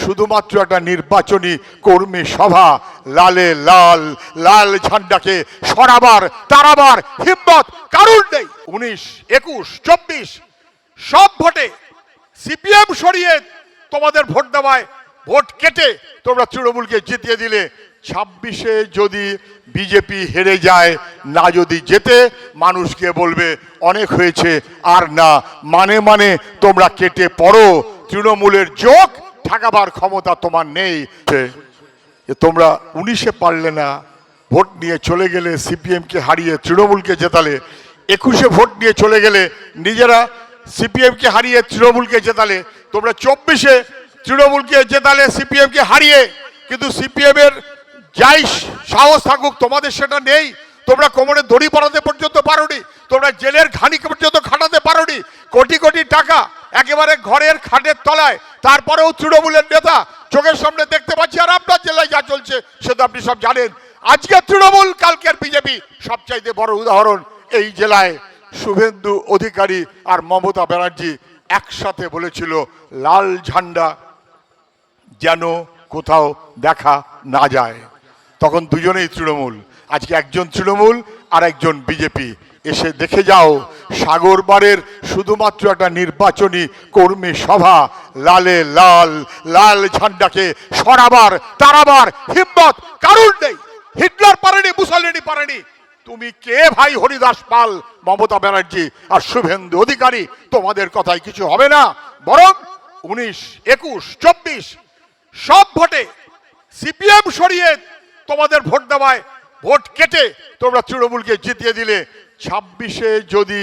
শুধুমাত্র একটা নির্বাচনী কর্মী সভা, লালে লাল লাল ঝান্ডাকে সরাবার তাড়াবার হিম্মত কারুর নেই। 19, 21, 24 সব ভোটে সিপিএম সরিয়ে তোমাদের ভোট দেওয়ায় ভোট কেটে তোমরা তৃণমূলকে জিতিয়ে দিলে। 26-এ যদি বিজেপি হেরে যায়, না যদি জেতে, মানুষকে বলবে অনেক হয়েছে, আর না মানে মানে তোমরা কেটে পড়ো। তৃণমূলের যোগ ঠেকাবার ক্ষমতা তোমার নেই। তোমরা 19-এ পারলে না, ভোট নিয়ে চলে গেলে, সিপিএমকে হারিয়ে তৃণমূলকে জেতালে। 21-এ ভোট নিয়ে চলে গেলে, নিজেরা সিপিএমকে হারিয়ে তৃণমূলকে জেতালে। তোমরা 24-এ তৃণমূলকে জেতালে সিপিএমকে হারিয়ে, কিন্তু সিপিএম এর যাই সাহস থাকুক তোমাদের সেটা নেই। তোমরা কোমরে দড়ি পরাতে পর্যন্ত পারোনি, তোমরা জেলের ঘানি পর্যন্ত খাটাতে পারোনি। কোটি কোটি টাকা একেবারে ঘরের খাটের তলায়, তারপরেও তৃণমূলের নেতা চোখের সামনে দেখতে পাচ্ছি। আর আপনার জেলায় যা চলছে সেটা আপনি সব জানেন। আজকে তৃণমূল, কালকের বিজেপি। সবচাইতে বড় উদাহরণ এই জেলায় শুভেন্দু অধিকারী আর মমতা ব্যানার্জি একসাথে বলেছিল লাল ঝান্ডা যেন কোথাও দেখা না যায়। তখন দুজনেই তৃণমূল। আজকে একজন তৃণমূল আর একজন বিজেপি। এসে দেখে যাও, সাগরবাড়ের শুধুমাত্র একটা নির্বাচনী কর্মী সভা, লালে লাল লাল ঝান্ডাকে সরাবার তাড়াবার হিম্মত কারুর নেই। হিটলার পারেনি, মুসলিনি পারেনি। তুমি কে ভাই? হরিদাস পাল, মমতা ব্যানার্জি আর শুভেন্দু অধিকারী। তোমাদের কথায় কিছু হবে না। বরং 19, 21, 24 সব ভোটে সিপিএম সরিয়ে তোমাদের ভোট দেওয়ায় ভোট কেটে তোমরা তৃণমূলকে জিতিয়ে দিলে। 26-এ যদি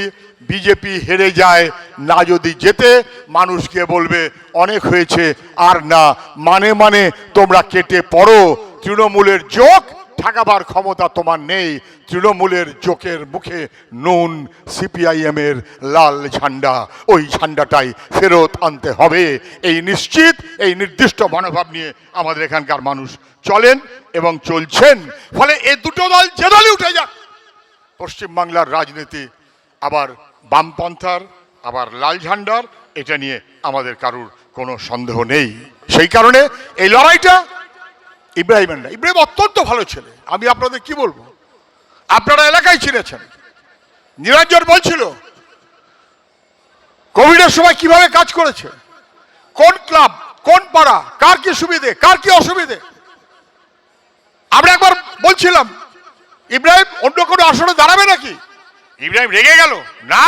বিজেপি হেরে যায়, না যদি জেতে, মানুষকে বলবে অনেক হয়েছে, আর না মানে মানে তোমরা কেটে পড়ো। তৃণমূলের যোগ ঠেকাবার ক্ষমতা তোমার নেই। তৃণমূলের জোকের মুখে নুন, সিপিআইএম এর লাল ঝান্ডা, ওই ঝান্ডাটাই ফেরত আনতে হবে। এই নিশ্চিত, এই নির্দিষ্ট মনোভাব নিয়ে আমাদের এখানকার মানুষ চলেন এবং চলছেন। ফলে এই দুটো দল যে দলই উঠে যাক, পশ্চিমবাংলার রাজনীতি আবার বামপন্থার, আবার লাল ঝান্ডার, এটা নিয়ে আমাদের কারুর কোনো সন্দেহ নেই। সেই কারণে এই লড়াইটা ইব্রাহিম অত্যন্ত ভালো ছেলে। আমি আপনাদের কি বলবো, আপনারা এলাকায় চিনেছেন। নিরঞ্জন বলছিল কোভিডের সময় কিভাবে কাজ করেছে, কোন ক্লাব, কোন পাড়া, কার কি সুবিধে, কার কি অসুবিধে। আমরা একবার বলছিলাম ইব্রাহিম অন্য কোনো আসনে দাঁড়াবে নাকি। ইব্রাহিম রেগে গেল, না,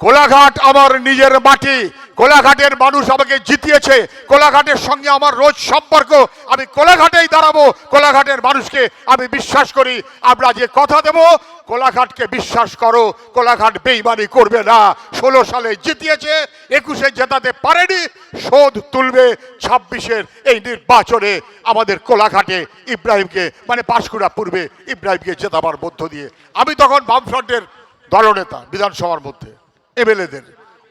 কোলাঘাট আমার নিজের মাটি, কোলাঘাটের মানুষ আমাকে জিতিয়েছে, কোলাঘাটের সঙ্গে আমার রোজ সম্পর্ক, আমি কোলাঘাটেই দাঁড়াবো। কোলাঘাটের মানুষকে আমি বিশ্বাস করি। আমরা যে কথা দেব, কোলাঘাটকে বিশ্বাস করো, কোলাঘাট বেইমানি করবে না। 16 সালে জিতিয়েছে, 21-এ জেতাতে পারেনি, শোধ তুলবে 26-এর এই নির্বাচনে আমাদের কোলাঘাটে ইব্রাহিমকে, মানে পাঁশকুড়া পূর্বে ইব্রাহিমকে জেতাবার মধ্য দিয়ে। আমি তখন বামফ্রন্টের দলনেতা, বিধানসভার মধ্যে এমএলএদের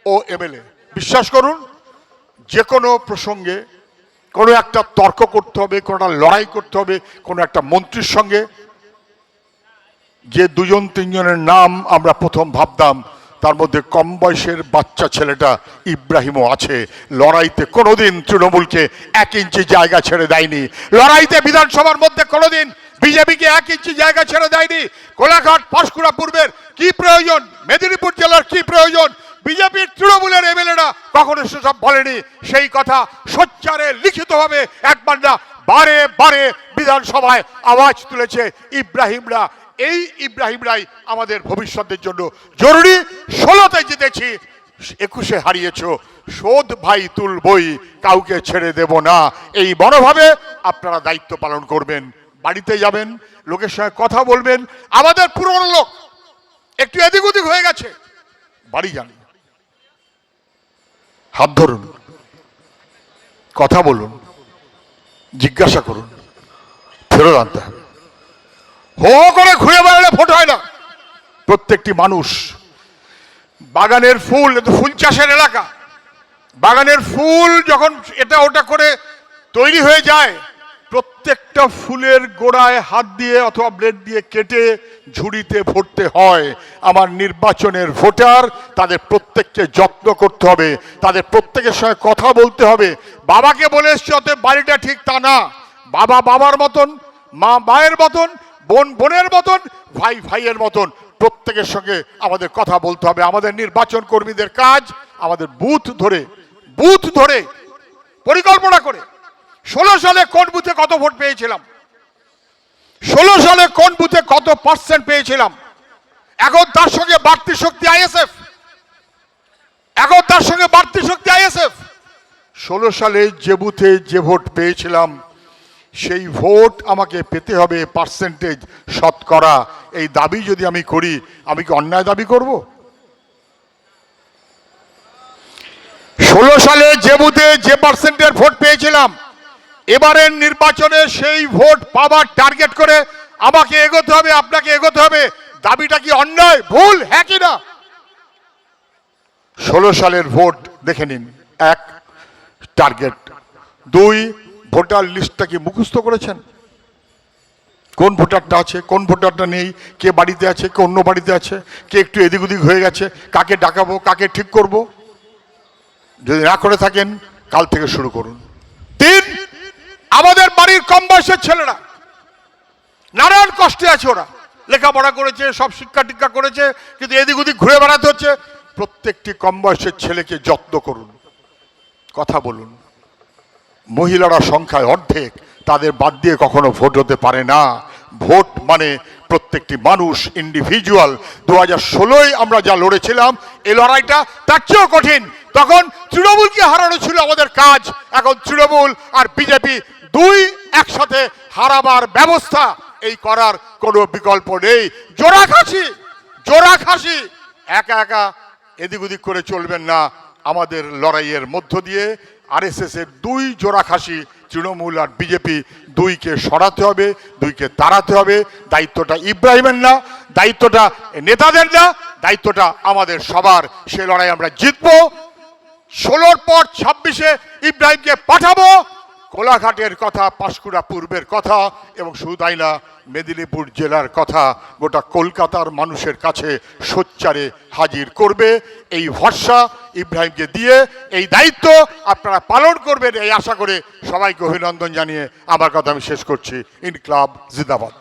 ও এমএলএ। বিশ্বাস করুন, যে কোনো প্রসঙ্গে কোনো একটা তর্ক করতে হবে, কোনো একটা লড়াই করতে হবে কোনো একটা মন্ত্রীর সঙ্গে, যে 2-3 জনের নাম আমরা প্রথম ভাবতাম, তার মধ্যে কম বয়সের বাচ্চা ছেলেটা ইব্রাহিমও আছে। লড়াইতে কোনোদিন তৃণমূলকে 1 ইঞ্চি জায়গা ছেড়ে দেয়নি। লড়াইতে বিধানসভার মধ্যে কোনোদিন বিজেপিকে 1 ইঞ্চি জায়গা ছেড়ে দেয়নি। কোলাঘাট, পাঁশকুড়া পূর্বের কি প্রয়োজন, মেদিনীপুর জেলার কি প্রয়োজন, বিজেপির তৃণমূলের এমএলএরা কখনো সেসব বলেনি। সেই কথা সোচ্চারে লিখিতভাবে একবার না বারে বারে বিধানসভায় আওয়াজ তুলেছে ইব্রাহিমরা। এই ইব্রাহিমরাই আমাদের ভবিষ্যতের জন্য জরুরি। 16-তে জিতেছি, 21-এ হারিয়েছ, শোধ ভাই তুলবই, কাউকে ছেড়ে দেব না। এই মনোভাবে আপনারা দায়িত্ব পালন করবেন। বাড়িতে যাবেন, লোকের সঙ্গে কথা বলবেন। আমাদের পুরনো লোক একটু এদিক ওদিক হয়ে গেছে, বাড়ি যান, হাত ধরুন, কথা বলুন, জিজ্ঞাসা করুন, ফেরত আনতে হবে। হো করে ঘুরে বেড়ালে ভোট হয় না। প্রত্যেকটি মানুষ, বাগানের ফুল, ফুল চাষের এলাকা, বাগানের ফুল যখন এটা ওটা করে তৈরি হয়ে যায়, প্রত্যেকটা প্রত্যেকটা ফুলের গোড়ায় হাত দিয়ে অথবা ব্লেড দিয়ে কেটে ঝুড়িতে ভরতে হয়। আমার নির্বাচনের ভোটার, তাদের প্রত্যেককে যত্ন করতে হবে, তাদের প্রত্যেকের সঙ্গে কথা বলতে হবে। বাবাকে বলে এসছি অতএব বাড়িটা ঠিক তা না। বাবা বাবার মতন, মা মায়ের মতন, বোন বোনের মতন, ভাই ভাইয়ের মতন প্রত্যেকের সঙ্গে আমাদের কথা বলতে হবে। আমাদের নির্বাচন কর্মীদের কাজ আমাদের বুথ ধরে পরিকল্পনা করে 16 সালে কোন বুথে কত ভোট পেয়েছিলাম, 16 সালে কোন বুথে কত পার্সেন্ট পেয়েছিলাম, এখন তার সঙ্গে বাড়তি শক্তি আইএসএফ, 16 সালে যে বুথে যে ভোট পেয়েছিলাম সেই ভোট আমাকে পেতে হবে পার্সেন্টেজ শতকরা। এই দাবি যদি আমি করি, আমি কি অন্যায় দাবি করব? 16 সালে যে বুথে যে পার্সেন্টের ভোট পেয়েছিলাম, এবারের নির্বাচনে সেই ভোট পাবার টার্গেট করে আমাকে এগোতে হবে, আপনাকে এগোতে হবে। দাবিটা কি অন্যায়, ভুল, হ্যাঁ কি না? 16 সালের ভোট দেখে নিন। 1, টার্গেট। 2, ভোটার লিস্টটা কি মুখস্থ করেছেন? কোন ভোটারটা আছে, কোন ভোটারটা নেই, কে বাড়িতে আছে, কে অন্য বাড়িতে আছে, কে একটু এদিক ওদিক হয়ে গেছে, কাকে ডাকাবো, কাকে ঠিক করব। যদি না করে থাকেন কাল থেকে শুরু করুন। 3, আমাদের বাড়ির কম বয়সের ছেলেরা নানান কষ্টে আছে, ওরা লেখাপড়া করেছে, সব শিক্ষা টিক্ষা করেছে, কিন্তু এদিক ওদিক ঘুরে বেড়াতে হচ্ছে। প্রত্যেকটি কম বয়সের ছেলেকে যত্ন করুন, কথা বলুন। মহিলারা সংখ্যায় অর্ধেক, তাদের বাদ দিয়ে কখনো ভোট হতে পারে না। ভোট মানে প্রত্যেকটি মানুষ, ইন্ডিভিজুয়াল। 2016 আমরা যা লড়েছিলাম, এই লড়াইটা তার চেয়েও কঠিন। তখন তৃণমূলকে হারানো ছিল আমাদের কাজ, এখন তৃণমূল আর বিজেপি দুই একসাথে হারাবার ব্যবস্থা এই করার কোনো বিকল্প নেই। জোড়া খাসি একা একা এদিক ওদিক করে চলবেন না। আমাদের লড়াইয়ের মধ্য দিয়ে আরএসএস এর 2 জোড়া খাসি, তৃণমূল আর বিজেপি, 2কে সরাতে হবে, 2কে তাড়াতে হবে। দায়িত্বটা ইব্রাহিমের না, দায়িত্বটা নেতাদের না, দায়িত্বটা আমাদের সবার। সে লড়াই আমরা জিতবো। 16 পর 26-এ ইব্রাহিমকে পাঠাবো। কোলাঘাটের কথা, পাঁশকুড়া পূর্বের কথা, এবং শুধু তাই না, মেদিনীপুর জেলার কথা গোটা কলকাতার মানুষের কাছে সোচ্চারে হাজির করবে। এই ভরসা ইব্রাহিমকে দিয়ে এই দায়িত্ব আপনারা পালন করবেন, এই আশা করে সবাইকে অভিনন্দন জানিয়ে আমার কথা আমি শেষ করছি। ইনকলাব জিন্দাবাদ।